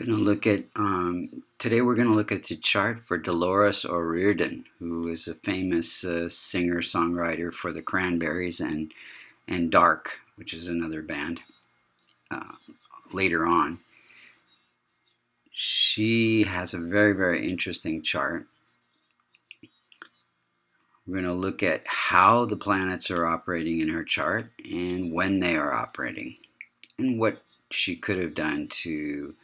Going to look at today. We're going to look at the chart for Delores or Riordan, who is a famous singer-songwriter for the Cranberries and Dark, which is another band. Later on, she has a very interesting chart. We're going to look at how the planets are operating in her chart and when they are operating, and what she could have done to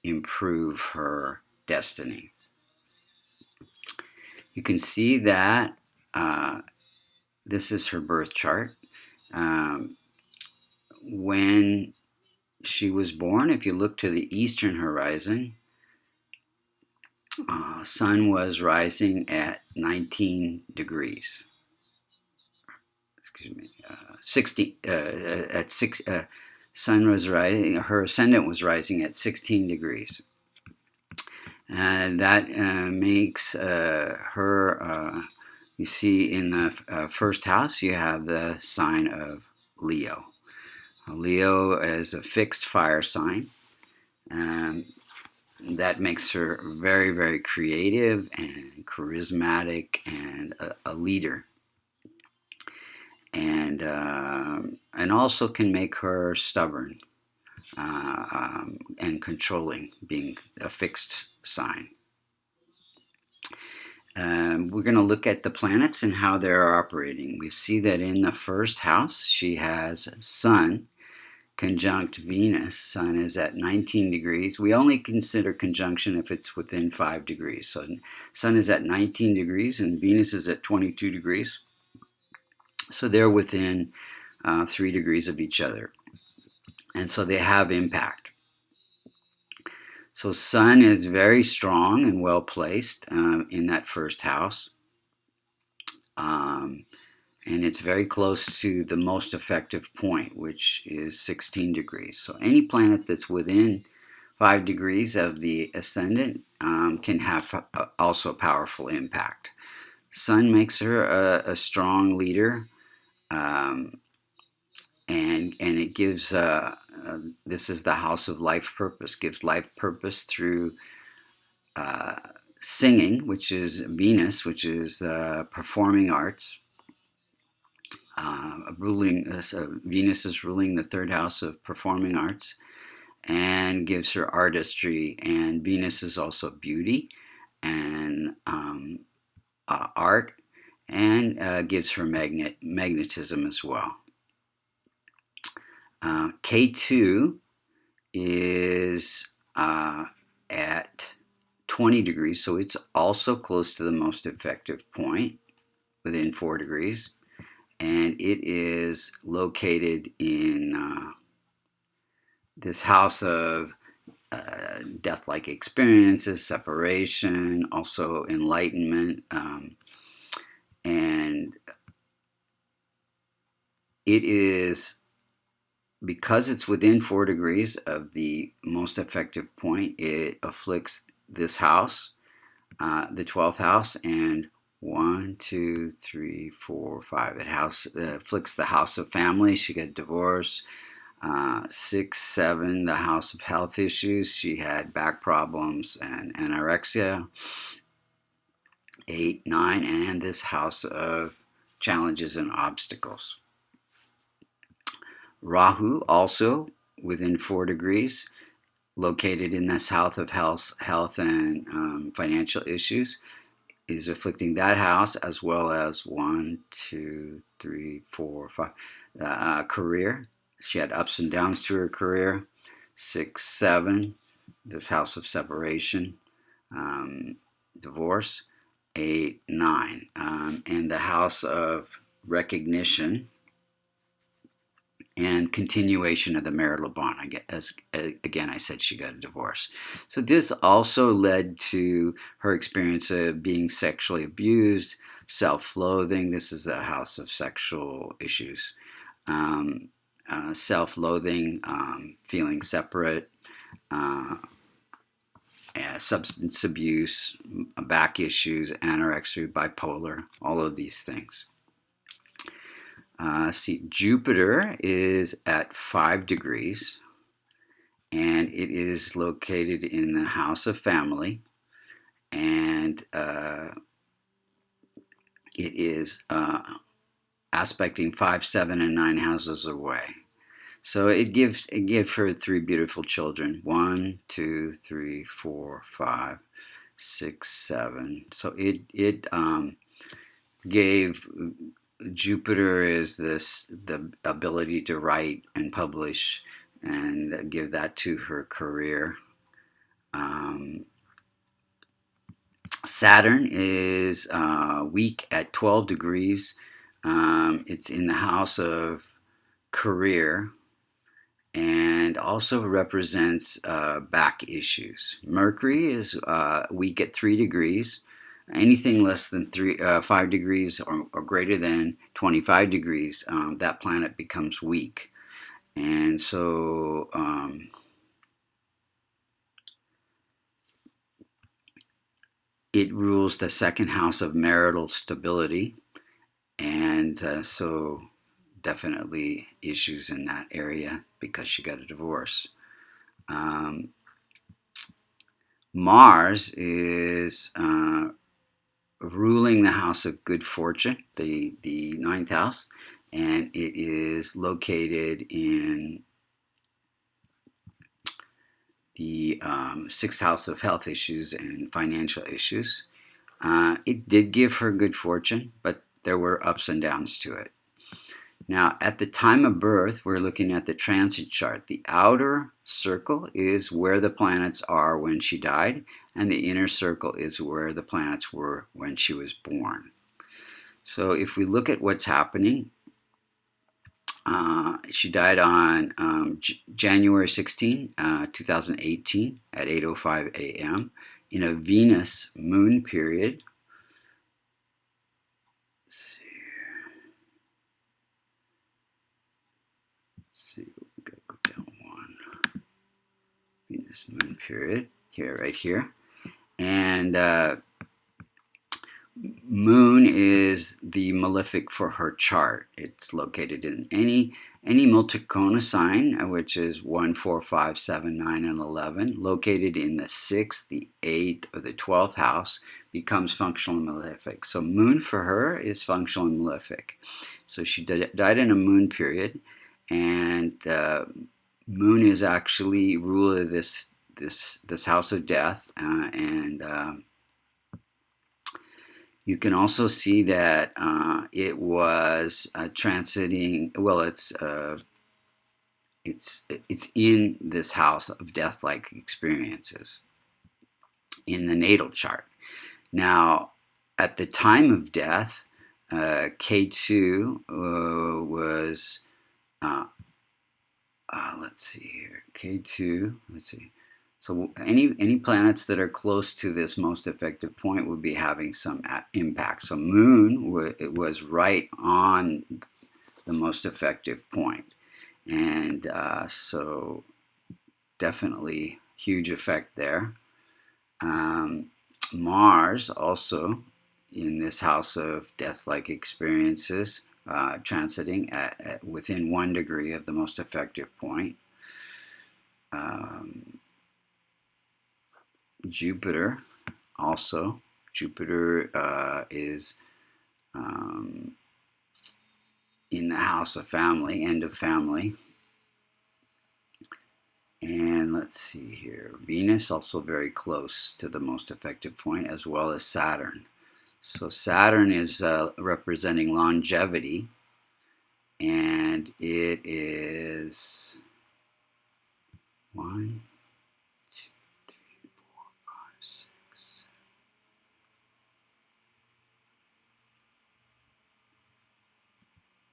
improve her destiny. You can see that this is her birth chart. When she was born, if you look to the eastern horizon, sun was rising at 19 degrees. Excuse me, 60 at 6. Sun was rising. Her ascendant was rising at 16 degrees. That makes her, you see in the first house, you have the sign of Leo. Leo is a fixed fire sign. That makes her very creative and charismatic and a leader. And also can make her stubborn and controlling, being a fixed sign. We're going to look at the planets and how they're operating. We see that in the first house, she has Sun conjunct Venus. Sun is at 19 degrees. We only consider conjunction if it's within 5 degrees. So Sun is at 19 degrees and Venus is at 22 degrees. So they're within 3 degrees of each other. And so they have impact. So Sun is very strong and well placed in that first house. And it's very close to the most effective point, which is 16 degrees. So any planet that's within 5 degrees of the ascendant can have also a powerful impact. Sun makes her a strong leader. And it gives, this is the house of life purpose, gives life purpose through singing, which is Venus, which is performing arts. Venus is ruling the third house of performing arts and gives her artistry. And Venus is also beauty and art, and gives her magnetism as well. K2 is at 20 degrees, so it's also close to the most effective point, within 4 degrees. And it is located in this house of death-like experiences, separation, also enlightenment. And it is, because it's within 4 degrees of the most effective point, it afflicts this house, the 12th house, and 1, 2, 3, 4, 5. It afflicts the house of family. She got divorced. 6, 7, the house of health issues. She had back problems and anorexia. 8, 9, and this house of challenges and obstacles. Rahu, also within 4 degrees, located in this house of health and financial issues, is afflicting that house, as well as 1, 2, 3, 4, 5. Career. She had ups and downs to her career. 6, 7, this house of separation, divorce. 8, 9, and the house of recognition and continuation of the marital bond. Again, I said she got a divorce. So this also led to her experience of being sexually abused, self-loathing. This is a house of sexual issues. Self-loathing, feeling separate, substance abuse, back issues, anorexia, bipolar, all of these things. See, Jupiter is at 5 degrees, and it is located in the house of family, and it is aspecting 5, 7, and 9 houses away. So it gave her 3 beautiful children. 1, 2, 3, 4, 5, 6, 7. So it gave Jupiter is the ability to write and publish, and give that to her career. Saturn is weak at 12 degrees. It's in the house of career, and also represents back issues. Mercury is weak at 3 degrees. Anything less than 5 degrees or greater than 25 degrees, that planet becomes weak. And so it rules the second house of marital stability. And so definitely issues in that area because she got a divorce. Mars is ruling the house of good fortune, the ninth house, and it is located in the sixth house of health issues and financial issues. It did give her good fortune, but there were ups and downs to it. Now, at the time of birth, we're looking at the transit chart. The outer circle is where the planets are when she died, and the inner circle is where the planets were when she was born. So if we look at what's happening, she died on January 16, 2018 at 8:05 a.m. in a Venus moon period. Let's see, we gotta go down one. Venus moon period here, right here, and moon is the malefic for her chart. It's located in any multicona sign, which is 1, 4, 5, 7, 9, and 11, located in the 6th, the 8th, or the 12th house, becomes functional and malefic. So moon for her is functional and malefic. So she died in a moon period, and moon is actually ruler of this house of death, and you can also see that it was transiting. Well, it's in this house of death-like experiences in the natal chart. Now, at the time of death, K2 was. Let's see here. K2. Let's see. So any planets that are close to this most effective point would be having some impact. So moon, it was right on the most effective point. And so definitely huge effect there. Mars also in this house of death-like experiences, transiting at within 1 degree of the most effective point. Jupiter also. Jupiter is in the house of family, end of family. And let's see here. Venus also very close to the most effective point, as well as Saturn. So Saturn is representing longevity, and it is 1, 2, 3, 4, 5, 6.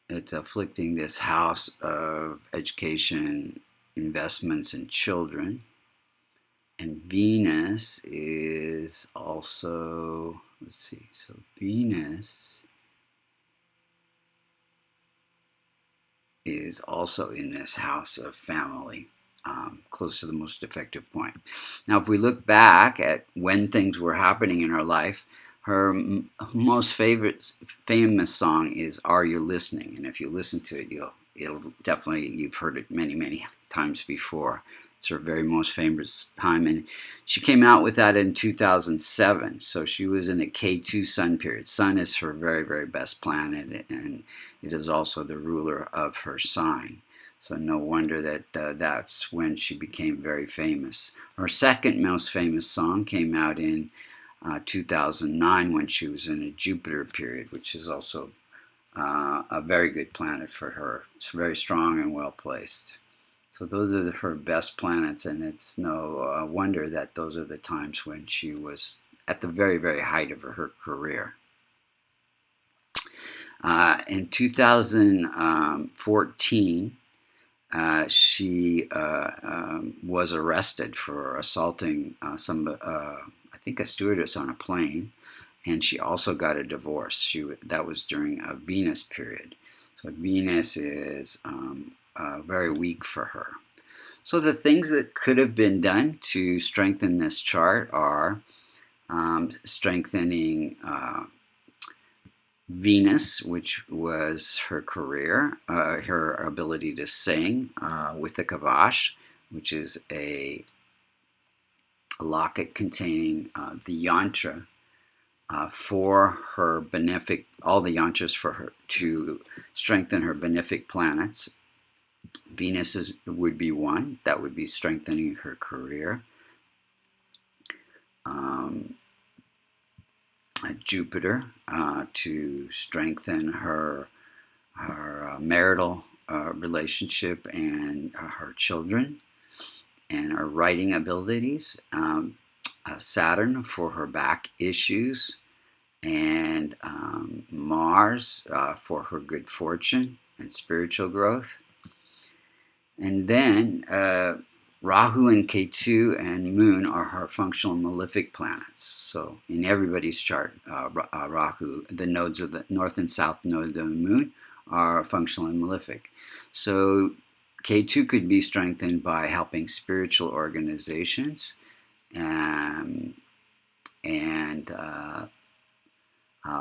It's afflicting this house of education, investments, and children. And Venus is also, let's see, so Venus is also in this house of family, close to the most effective point. Now, if we look back at when things were happening in her life, her most famous song is "Are You Listening?" And if you listen to it, you'll definitely, you've heard it many times before. It's her very most famous time, and she came out with that in 2007. So she was in a K2 Sun period. Sun is her very, very best planet, and it is also the ruler of her sign. So no wonder that that's when she became very famous. Her second most famous song came out in 2009 when she was in a Jupiter period, which is also a very good planet for her. It's very strong and well placed. So those are her best planets, and it's no wonder that those are the times when she was at the very, very height of her career. In 2014, she was arrested for assaulting I think a stewardess on a plane, and she also got a divorce. That was during a Venus period. So Venus is very weak for her. So the things that could have been done to strengthen this chart are strengthening Venus, which was her career, her ability to sing with the Kavash, which is a locket containing the yantra for her benefic, all the yantras for her to strengthen her benefic planets. Venus would be one that would be strengthening her career. Jupiter to strengthen her marital relationship and her children and her writing abilities. Saturn for her back issues, and Mars for her good fortune and spiritual growth. And then Rahu and Ketu and Moon are her functional malefic planets. So in everybody's chart, Rahu, the nodes of the north and south nodes of the Moon are functional and malefic. So Ketu could be strengthened by helping spiritual organizations and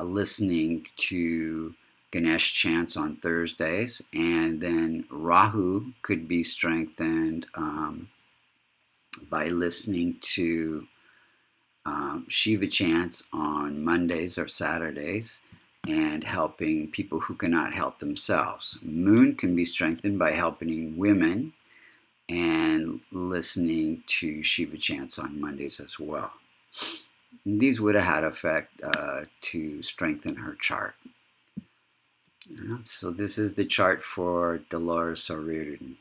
listening to Ganesh chants on Thursdays, and then Rahu could be strengthened by listening to Shiva chants on Mondays or Saturdays and helping people who cannot help themselves. Moon can be strengthened by helping women and listening to Shiva chants on Mondays as well. And these would have had effect to strengthen her chart. So this is the chart for Delores or Riordan.